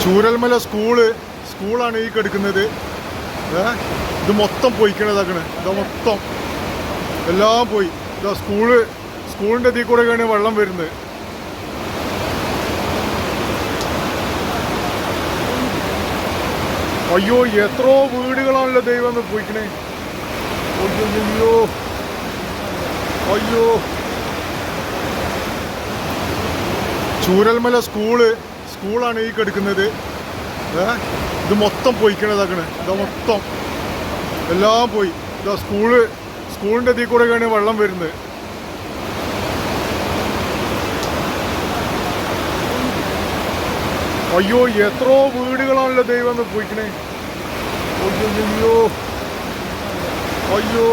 ചൂരൽമല സ്കൂളാണ് ഈ കിടക്കുന്നത്. ഇത് മൊത്തം പൊയ്ക്കണതാക്കണ്. ഇതാ മൊത്തം എല്ലാം പോയി. ഇതാ സ്കൂളിൻ്റെ ഇതിൽ കൂടെയൊക്കെയാണ് വെള്ളം വരുന്നത്. അയ്യോ, എത്രയോ വീടുകളാണല്ലോ ദൈവം പോയിക്കണേ. അയ്യോ അയ്യോ, ചൂരൽമല സ്കൂളാണ് ഈ കിടക്കുന്നത്. ഇത് മൊത്തം പൊയ്ക്കണതാക്കണ്. ഇതാ മൊത്തം എല്ലാം പോയി. ഇതാ സ്കൂളിൻ്റെ ഇതിൽ കൂടെയൊക്കെയാണ് വെള്ളം വരുന്നത്. അയ്യോ, എത്രയോ വീടുകളാണല്ലോ ദൈവം പോയിക്കണേ. അയ്യോ അയ്യോ